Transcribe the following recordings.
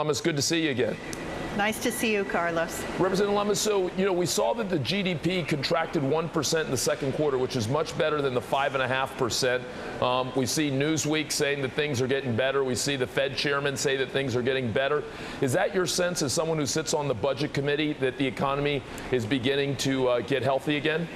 Lummis, good to see you again. Nice to see you, Carlos. Representative Lummis, so, we saw that the GDP contracted 1% in the second quarter, which is much better than the 5.5%. We see Newsweek saying that things are getting better. We see the Fed chairman say that things are getting better. Is that your sense as someone who sits on the budget committee that the economy is beginning to get healthy again?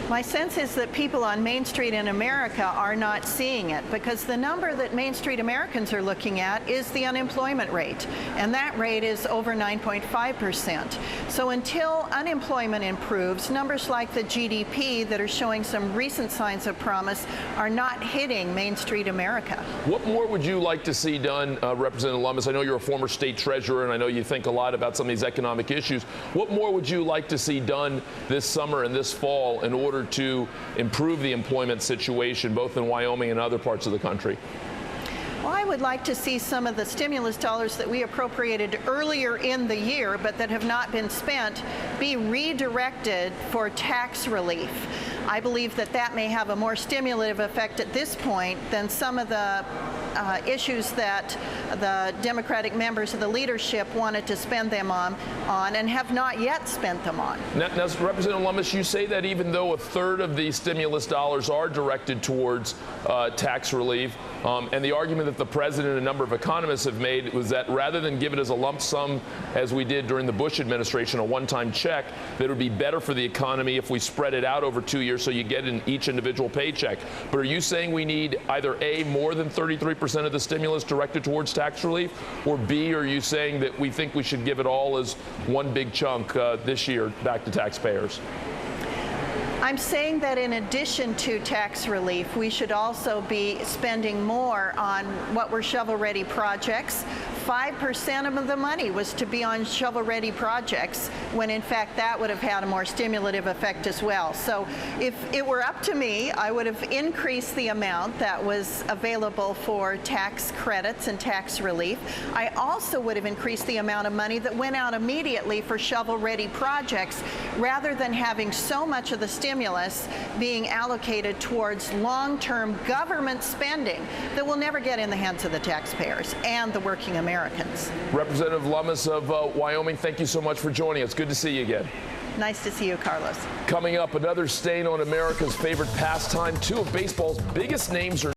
My sense is that people on Main Street in America are not seeing it, because the number that Main Street Americans are looking at is the unemployment rate, and that rate is over 9.5%. So until unemployment improves, numbers like the GDP that are showing some recent signs of promise are not hitting Main Street America. What more would you like to see done, Representative Lummis? I know you're a former state treasurer, and I know you think a lot about some of these economic issues. What more would you like to see done this summer and this fall in order to improve the employment situation, both in Wyoming and other parts of the country? Well, I would like to see some of the stimulus dollars that we appropriated earlier in the year but that have not been spent be redirected for tax relief. I believe that that may have a more stimulative effect at this point than some of the issues that the Democratic members of the leadership wanted to spend them on and have not yet spent them on. Now, Representative Lummis, you say that even though a third of the stimulus dollars are directed towards tax relief, and the argument that the president and a number of economists have made was that rather than give it as a lump sum, as we did during the Bush administration, a one-time check, that it would be better for the economy if we spread it out over 2 years so you get in each individual paycheck. But are you saying we need either A, more than 33% of the stimulus directed towards tax relief, or B, are you saying that we think we should give it all as one big chunk this year back to taxpayers? I'm saying that in addition to tax relief, we should also be spending more on what were shovel-ready projects. 5% of the money was to be on shovel-ready projects, when in fact that would have had a more stimulative effect as well. So if it were up to me, I would have increased the amount that was available for tax credits and tax relief. I also would have increased the amount of money that went out immediately for shovel-ready projects, rather than having so much of the stimulus being allocated towards long-term government spending that will never get in the hands of the taxpayers and the working Americans. Representative Lummis of Wyoming, thank you so much for joining us. Good to see you again. Nice to see you, Carlos. Coming up, another stain on America's favorite pastime. Two of baseball's biggest names are